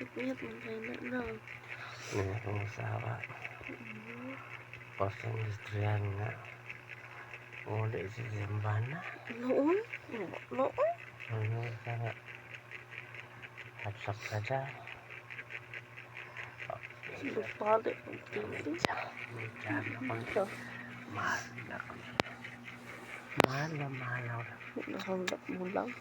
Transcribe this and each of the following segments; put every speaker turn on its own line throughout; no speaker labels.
Ipiyat man tayo na.
Nga kong asawa. Kosong istrihan nga. Uli si Zimbana.
Noon? Noon?
Ano ka nga. Hatsak ka dyan.
Lupali ang TV.
Diyan ako. Mahal na ako. Mahal ako.
Nahanggap mo lang.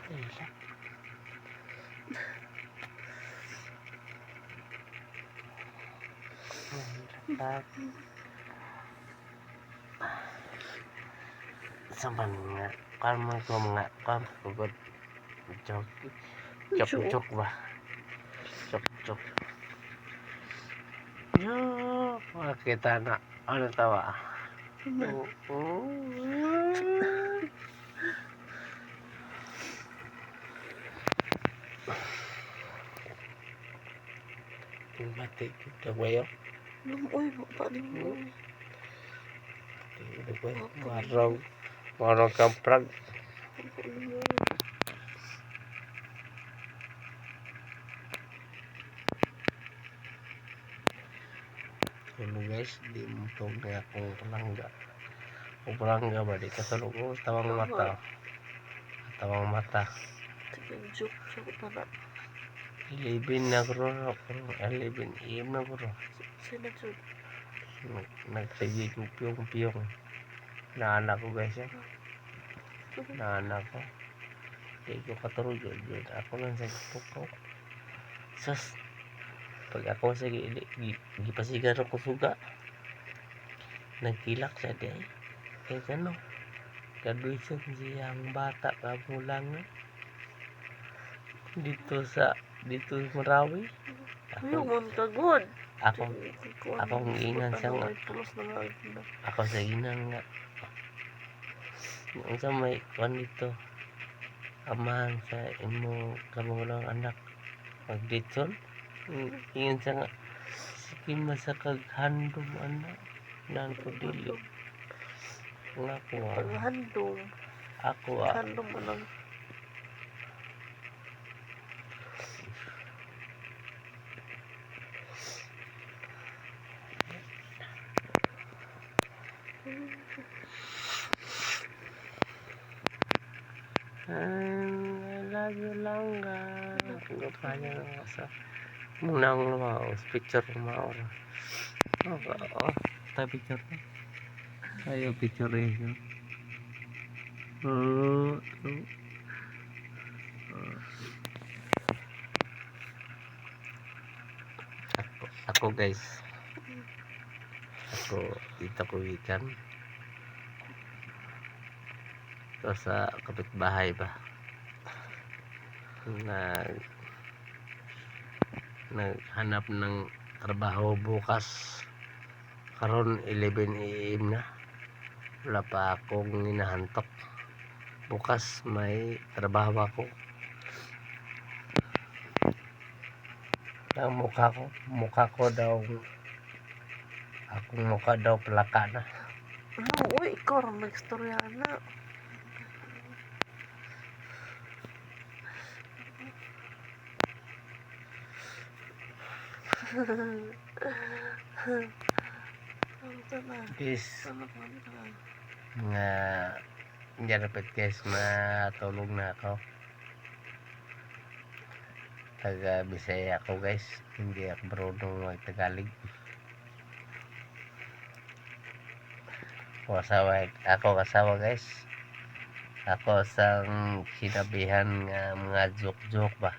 Iya. Sampan nga. Kan mo ko mga kan pagod. Jok ba. Jok. Yo, makita na. Ano tawa? Mati kita bayo.
Uy, pa din mo.
Marong kamprag. Ano guys, di mo tong kaya akong palangga. O palangga ba, di katulog ko. Tawang mata.
Joke pa na.
11 na bro. 11 AM na bro.
Sino joke?
Nagsigi ko piyong. Naanak ko guys yan. Naanak ko. Di ko katulog yun. Ako lang sa ko. Sus. Pag ako sa gipasigar ko suga. Nagkilak siya di ay. Eh ano? Graduation siyang bata kamulang dito Marawi.
Yung kagod.
Akong inan siya nga. Ako sa inan nga. Yung sa may kwan dito. Amahan sa imo kamulang anak. Magditson. Ingan siya nga. Sige masakag handom anak. Nan ko dili. Nga ko
Paghandong.
Ako
Handong mo lang.
I love you langga. Tunggu kaya sa munang picture mau. Oh, ta picture. Ayo picture itu. Ako guys. Ako dito ko ikan. Terus sa kapitbahay ba. Naghanap ng trabaho bukas. Karon 11 AM na. Wala pa akong hinahantok. Bukas may trabaho ako. Ang mukha ko daw akong mukha daw plaka na.
Uy, ikaw rin nagstorya na.
Guys, nga hindi dapat guys matulog na ako. Taga Bisaya ako guys, hindi ako marunong mag-Tagalog. Ako kasawa guys. Ako sang sinabihan nga mga joke ba.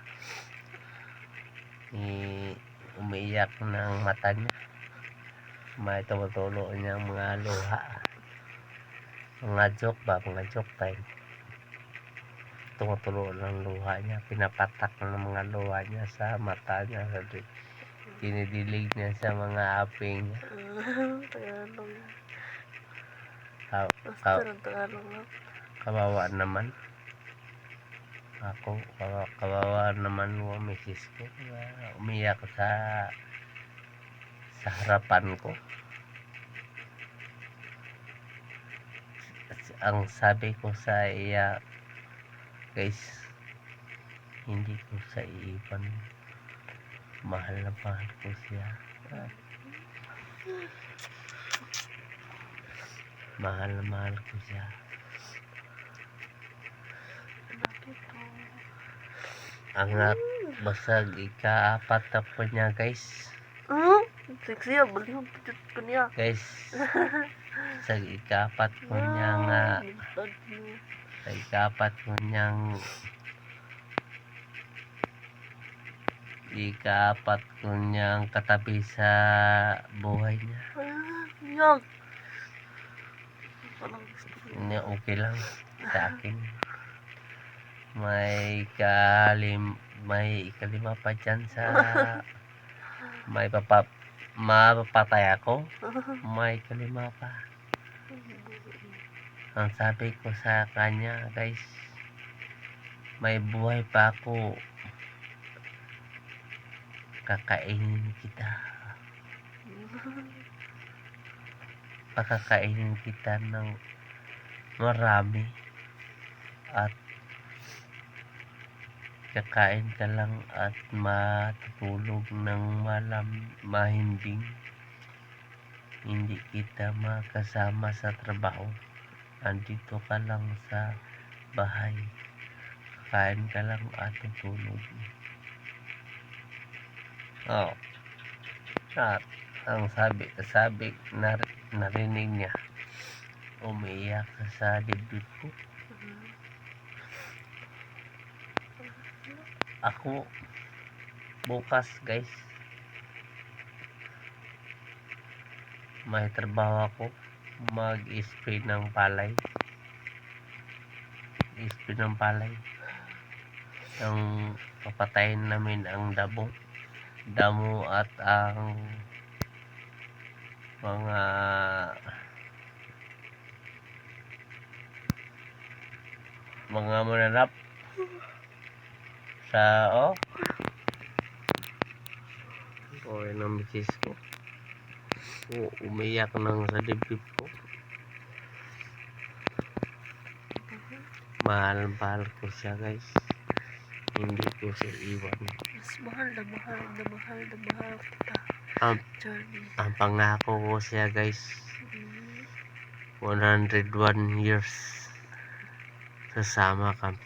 Umiiyak ng mata niya. May tumutulo niya mga luha. Mga joke time. Tumutulo ng luha niya. Pinapatak ng mga luha niya sa mata niya. Dinidilig niya sa mga aping niya. Kawawa naman. Ako kawawa naman mo misis ko. Umiyak sa harapan ko. ang sabi ko sa iya guys, hindi ko sa iipan, mahal na mahal ko siya. Mahal na mahal ko siya.
Nakito.
Ang basag ika-4 na po niya guys.
Sexy ya, beli yung picut ko niya.
Guys, sa ika-4 ko niya nga,
Bintad mo.
sa ika-4 ko niyang katabi sa buhay niya.
Yang. Parang gusto ko.
Niya okay lang sa akin. May ikalima pa dyan sa mapapatay ako. May ikalima pa. Ang sabi ko sa kanya guys, may buhay pa ako, kakainin kita. Pakakainin kita ng marami at kakain ka lang at matutulog ng mahimbing. Hindi kita makasama sa trabaho. Andito ka lang sa bahay. Kakain ka lang at tutulog. At ang sabi narinig niya, umiiyak sa dibdib ko. Ako bukas guys, may trabaho ako, mag-spray ng palay. I-spray ng palay. Yung papatayin namin ang damo at ang mga mananap sa yun ang misis ko. Umiyak nang sa dibdib ko. Mahal ko siya guys, hindi ko siya iwan.
Mas mahal na mahal na mahal na mahal kita. Journey.
Ang pangako ko siya guys, 101 years sasama kami.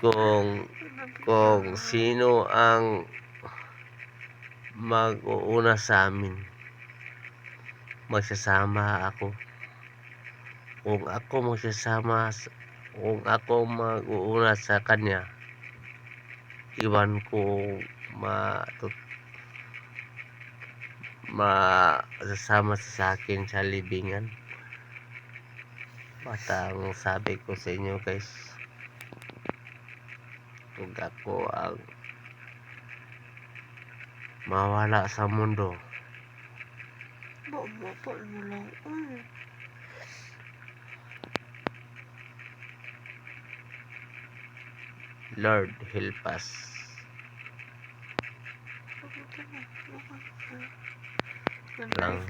Kung sino ang mag-uuna sa amin, magsasama ako. Kung ako mag-uuna sa kanya, iwan ko masasama sa akin sa libingan. At ang sabi ko sa inyo guys, kung ako ang mawala sa mundo,
Mapal mo lang.
Lord help us. Lang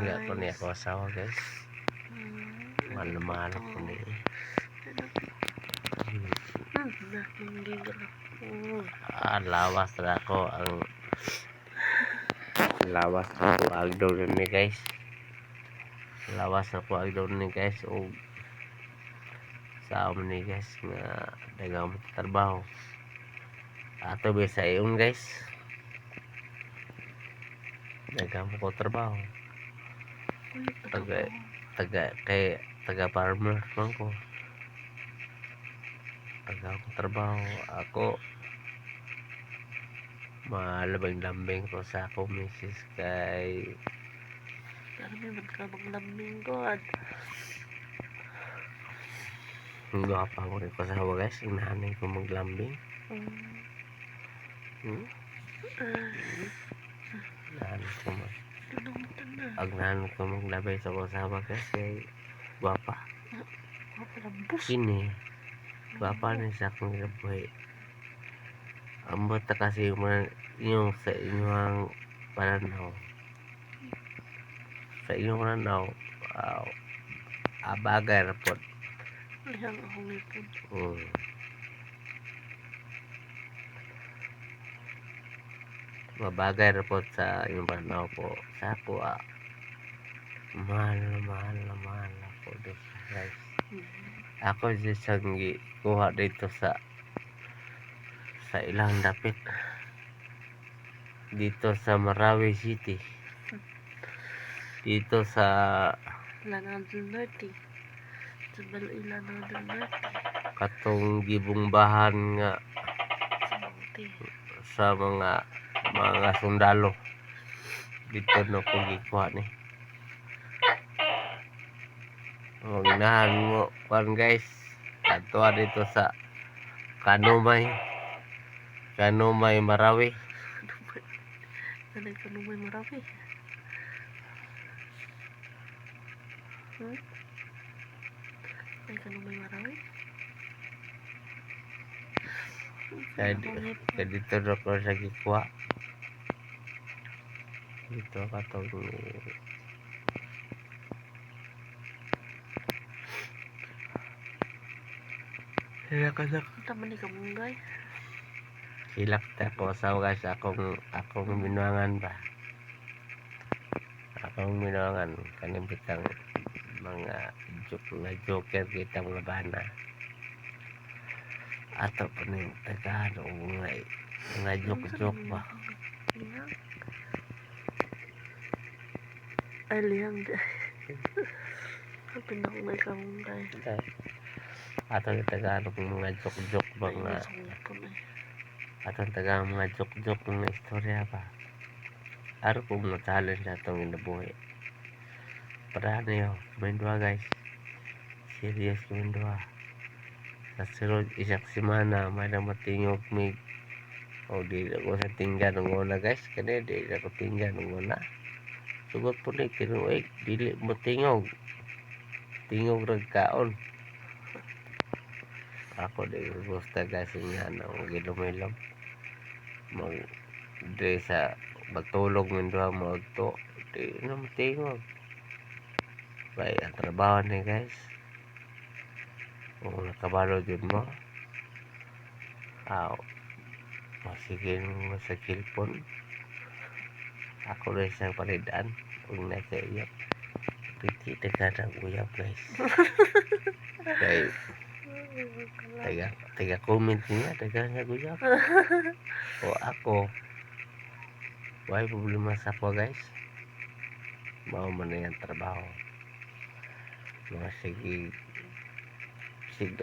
ako niya ako asawa guys. Mahal ko niya. Lawas na ako agdor ni guys. O sa ni guys nga dagang trabaho. Ato bisa iyon guys. Dagang ko trabaho. Taga farmer man ko. Taga trabaho ako. Malabing-lambing ko sa ako misis kay
Marami magkabang-lambing God.
hindi pa ako rin ko sa hawa guys. Inahanay ko maglambing. Inahanay ko maglabay sa kasama guys kay guwapa. Kini guwapa ni sa akong gabuhay. Ambot na kasi yung sa inyong pananaw. Sa inyong pananaw, Bagay ra pod.
Lihang akong ipon.
Mabagay ra pod sa imong pananaw po. Sa ako, mahal ako dito, guys. Ako isang kuha dito sa ilang dapit. Dito sa Marawi City. Dito sa
Lanao del Norte. Sa Ilanao del Norte.
katong gibungbahan nga
Sa Monte.
sa mga sundalo. Dito no ko gikuha ni. Ginahan mo kan guys. Ato dito sa Kanumay Marawi.
Ano ka nung may marami? Ay ka nung may marami?
Kaya dito na ko sa gikuha. Dito katong
Tama ni Kamunggay.
silak ta ko sa guys akong binuangan ba. Akong binuangan kaning bitang mga joker kita mga bana. Ato pa ning Tagalog mga joke ba.
Lihang? Ay, lihang. Kapin ako may Kamunggay.
Ato yung Tagalog mga joke ba
Ay,
nga.
nasa ipon eh.
Ato yung Tagalog mga joke mga istorya ba. Aro kung challenge sa itong inabuhi. Para ano yun, kumindwa guys. Serious kumindwa. Sa sunod isang semana, may na matingog mig. O di ako sa tinggan ng una guys. Kani di ako tinggan ng una. Sugot po ni kinuig. Dili mo tingog. Tingog ragkaon. Ako di gusto guys nga nang gilumilom. Di sa magtulog mindwa mo to. Di na matingog. Baik ang trabaho ni guys. Kung nakabalo dyan mo. Sige mo sa kilpon. Ako na isang palidaan. Kung nasa iyap. Piti taga ng uyap guys. Kaya taga comment niya. Taga ng uyap. O ako. Why problema sa ako guys. Mau man na yung trabaho. Mga sige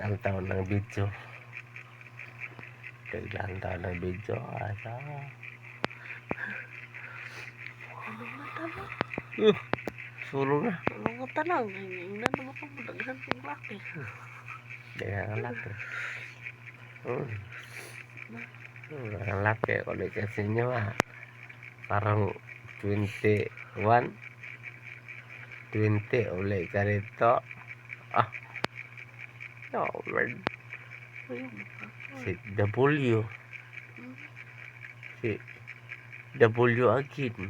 ang taon ng video. Ang taon ng video. Asa.
Ano nga tanong?
Sulo na.
Ano nga tanong? Ingnan naman ko madaghan kong laki.
Dengan ang laki. Ang laki. Ulit kasi nyo parang 21. 20 ulit ka rito. No, man.
Ayun ba?
Si W. Si W again.